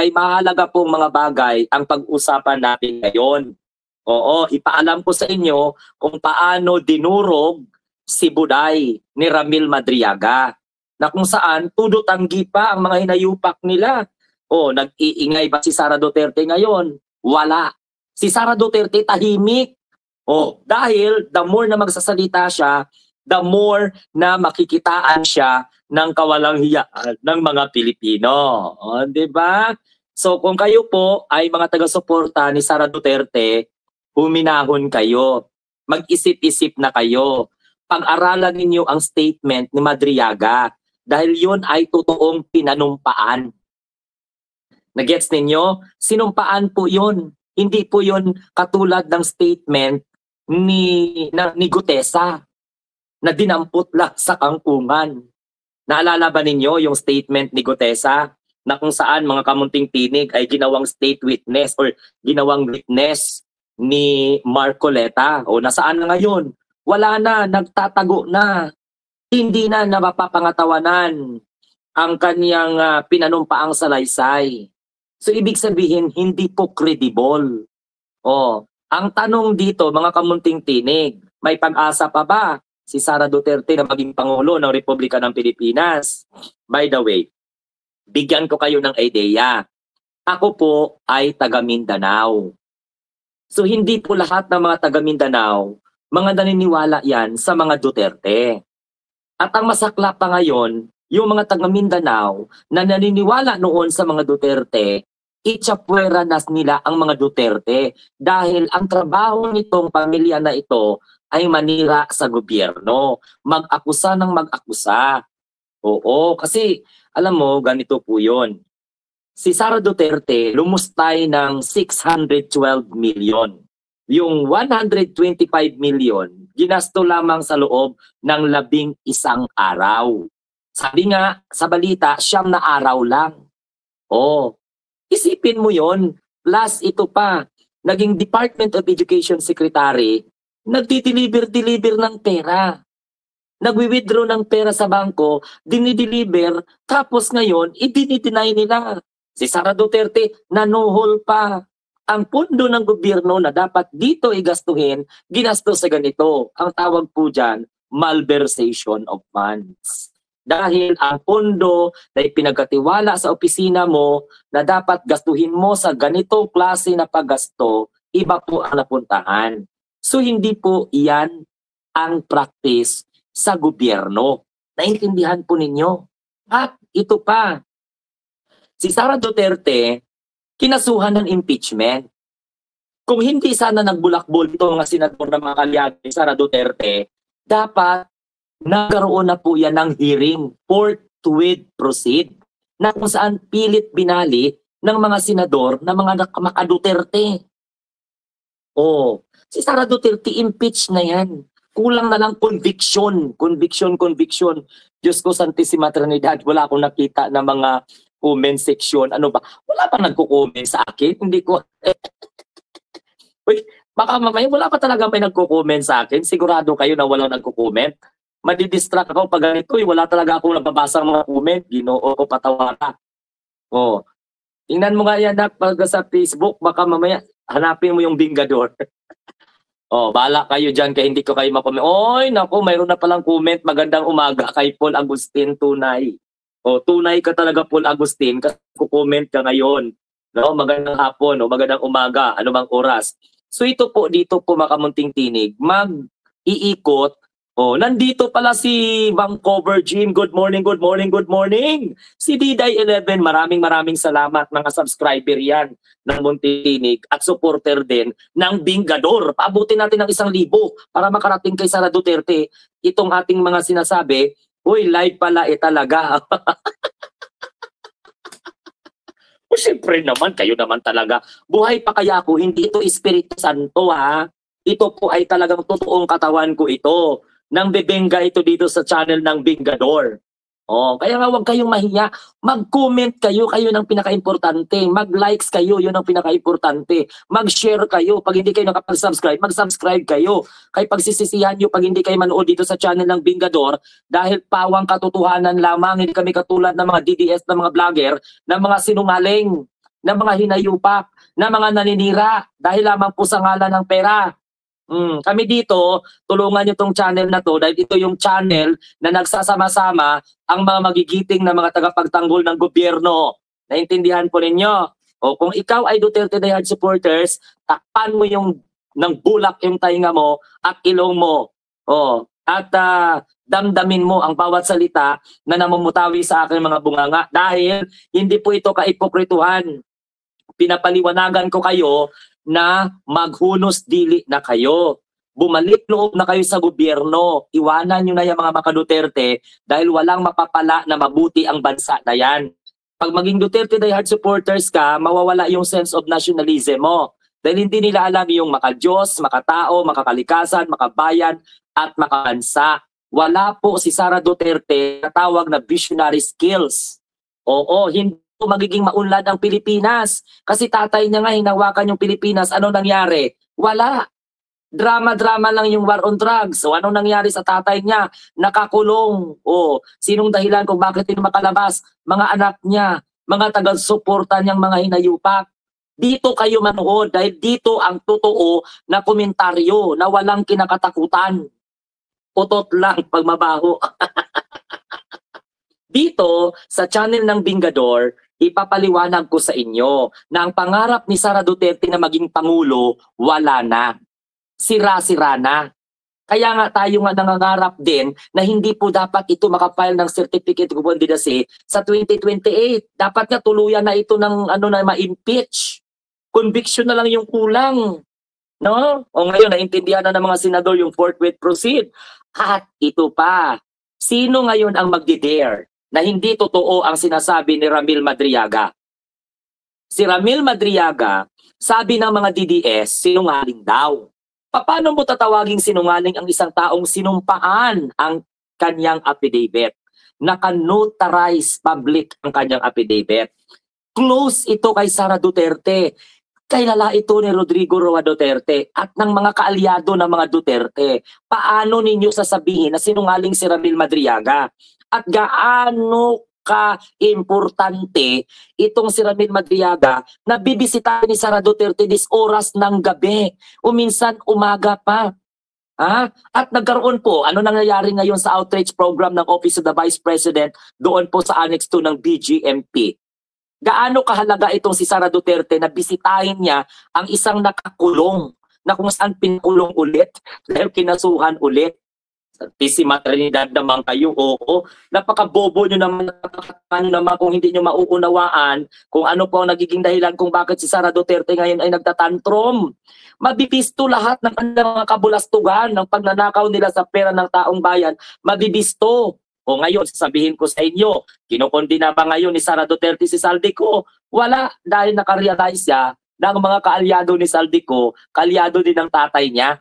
kay mahalaga pong mga bagay ang pag-usapan natin ngayon. Oo, ipaalam ko sa inyo kung paano dinurog si Buday ni Ramil Madriaga, na kung saan tudo tanggi pa ang mga hinayupak nila. O, nag-iingay ba si Sara Duterte ngayon? Wala. Si Sara Duterte tahimik. O, dahil the more na magsasalita siya, the more na makikitaan siya ng kawalang hiyaan ng mga Pilipino. O, di ba? So kung kayo po ay mga taga-suporta ni Sara Duterte, huminahon kayo. Mag-isip-isip na kayo. Pag-aralan ninyo ang statement ni Madriaga dahil yun ay totoong pinanumpaan. Nagets ninyo? Sinumpaan po yun. Hindi po yun katulad ng statement ni Gutesa na dinampot lang sa kangkungan. Naalala ba ninyo yung statement ni Gutesa na kung saan mga kamunting tinig ay ginawang state witness or ginawang witness ni Marcoleta? O nasaan na ngayon? Wala na, nagtatago na. Hindi na napapangatawanan ang kanyang pinanumpaang salaysay. So ibig sabihin, hindi po credible. O, ang tanong dito, mga kamunting tinig, may pag-asa pa ba si Sara Duterte na maging Pangulo ng Republika ng Pilipinas? By the way, bigyan ko kayo ng idea. Ako po ay taga Mindanao. So hindi po lahat ng mga taga Mindanao, mga naniniwala yan sa mga Duterte. At ang masakla pa ngayon, yung mga taga Mindanao na naniniwala noon sa mga Duterte, itsapwera na nila ang mga Duterte dahil ang trabaho nitong pamilya na ito ay manira sa gobyerno. Mag-akusa ng mag-akusa. Oo, kasi alam mo, ganito po yun. Si Sara Duterte lumustay ng 612 million. Yung 125 million, ginasto lamang sa loob ng 11 araw. Sabi nga sa balita, 9 na araw lang. Oh, isipin mo yon. Plus ito pa, naging Department of Education Secretary, nagdi-deliver ng pera. Nagwi-withdraw ng pera sa bangko, dinideliver, tapos ngayon, i-deny nila. Si Sara Duterte, nanuhol pa. Ang pondo ng gobyerno na dapat dito igastuhin, ginastos sa ganito. Ang tawag po dyan, malversation of funds. Dahil ang pondo na ipinagkatiwala sa opisina mo na dapat gastuhin mo sa ganitong klase na paggasto, iba po ang napuntahan. So hindi po iyan ang practice sa gobyerno. Naintindihan po ninyo? At ito pa, si Sara Duterte, kinasuhan ng impeachment. Kung hindi sana nagbulakbol ito mga senador na mga kalyado ni Sara Duterte, dapat nagkaroon na po yan ng hearing, forthwith proceed, na kung saan pilit binali ng mga senador na mga maka-Duterte. Oh, si Sara Duterte impeach na yan. Kulang na lang conviction. Diyos ko, Santissima Trinidad, wala akong nakita na mga comment section. Ano ba? Wala pa nagko-comment sa akin. Hindi ko... Uy, baka mamaya wala pa talaga may nagko-comment sa akin. Sigurado kayo na walang nagko-comment. Madidistract ako pag ganito. Wala talaga akong nababasa mga comment. Ginoo ko patawara. Oh. Tingnan mo nga yan pag sa Facebook. Baka mamaya hanapin mo yung Bingador. Oh, bala kayo dyan kaya hindi ko kayo makomment. Oy, naku, mayroon na palang comment. Magandang umaga kay Paul Agustin Tunay. O, tunay ka talaga, Paul Agustin, kasi kukomment ka ngayon. No? Magandang hapon, o magandang umaga, anumang oras. So ito po, dito po makamunting tinig, mag-iikot. O, nandito pala si Vancouver Jim. Good morning, good morning, good morning. Si Diday11, maraming salamat, mga subscriber yan ng Munting Tinig at supporter din ng Bingador. Paabutin natin ng 1,000 para makarating kay Sara Duterte itong ating mga sinasabi. Uy, live pala talaga. O siyempre naman, kayo naman talaga. Buhay pa kaya ako, hindi ito Espiritu Santo ha. Ito po ay talagang totoong katawan ko ito. Nang bebenga ito dito sa channel ng Bingador. Oh, kaya nga huwag kayong mahiya. Mag-comment kayo, kayo ng pinaka-importante. Mag-likes kayo, yun ang pinaka-importante. Mag-share kayo. Pag hindi kayo nakapag-subscribe, mag-subscribe kayo. Kaya pagsisisihan nyo pag hindi kayo manood dito sa channel ng Bingador, dahil pawang katotohanan lamang, hindi kami katulad ng mga DDS, ng mga vlogger, ng mga sinungaling. ng mga hinayupak, na mga naninira dahil lamang po sa ngalan ng pera. Kami dito, tulungan nyo tong channel na to dahil ito yung channel na nagsasama-sama ang mga magigiting na mga tagapagtanggol ng gobyerno. Naintindihan po ninyo? O kung ikaw ay Duterte Die Hard supporters, takpan mo yung ng bulak yung tainga mo at ilong mo. O, at damdamin mo ang bawat salita na namumutawi sa aking mga bunganga dahil hindi po ito kaipokrituhan. Pinapaliwanagan ko kayo na maghunos dili na kayo. Bumalik loob na kayo sa gobyerno. Iwanan nyo na yung mga maka-Duterte dahil walang mapapala na mabuti ang bansa na yan. Pag maging Duterte Die Hard supporters ka, mawawala yung sense of nationalism mo. Dahil hindi nila alam yung maka-Diyos, maka-tao, makakalikasan, makabayan, at makabansa. Wala po si Sara Duterte na tawag na visionary skills. Oo, hindi magiging maunlad ang Pilipinas. Kasi tatay niya nga hinawakan yung Pilipinas. Ano nangyari? Wala. Drama-drama lang yung war on drugs. So ano nangyari sa tatay niya? Nakakulong. O, sinong dahilan kung bakit hindi makalabas? Mga anak niya, mga taga-suporta niyang mga hinayupak. Dito kayo manood dahil dito ang totoo na komentaryo na walang kinakatakutan. Utot lang pag mabaho. Dito, sa channel ng Bingador, ipapaliwanag ko sa inyo na ang pangarap ni Sara Duterte na maging Pangulo, wala na. Sira-sira na. Kaya nga tayo nga nangangarap din na hindi po dapat ito makapile ng certificate of candidacy sa 2028. Dapat nga tuluyan na ito ng ma-impeach. Conviction na lang yung kulang. No? O ngayon, naintindihan na ng mga senador yung forthwith proceed. At ito pa, sino ngayon ang magdi-dare na hindi totoo ang sinasabi ni Ramil Madriaga? Si Ramil Madriaga, sabi ng mga DDS, sinungaling daw. Paano mo tatawaging sinungaling ang isang taong sinumpaan ang kanyang affidavit? Naka-notarize public ang kanyang affidavit. Close ito kay Sara Duterte. Kailala ito ni Rodrigo Roa Duterte at ng mga kaalyado ng mga Duterte. Paano ninyo sasabihin na sinungaling si Ramil Madriaga? At gaano ka-importante itong si Ramil Madriaga na bibisitahin ni Sara Duterte dis oras ng gabi o minsan umaga pa. At nagkaroon po, ano nangyayari ngayon sa outreach program ng Office of the Vice President doon po sa Annex 2 ng BGMP? Gaano kahalaga itong si Sara Duterte na bisitahin niya ang isang nakakulong na kung saan pinulong ulit dahil kinasuhan ulit. Tissima Trinidad naman kayo, oo. Napakabobo nyo naman, kung hindi nyo mauunawaan kung ano po ang nagiging dahilan kung bakit si Sara Duterte ngayon ay nagtatantrum. Mabibisto lahat ng mga kabulastugan ng pagnanakaw nila sa pera ng taong bayan. Mabibisto. O ngayon, sasabihin ko sa inyo, kinukondina ba ngayon ni Sara Duterte si Saldico? Wala, dahil nakarealize siya na ang mga kaalyado ni Saldico, kaalyado din ng tatay niya.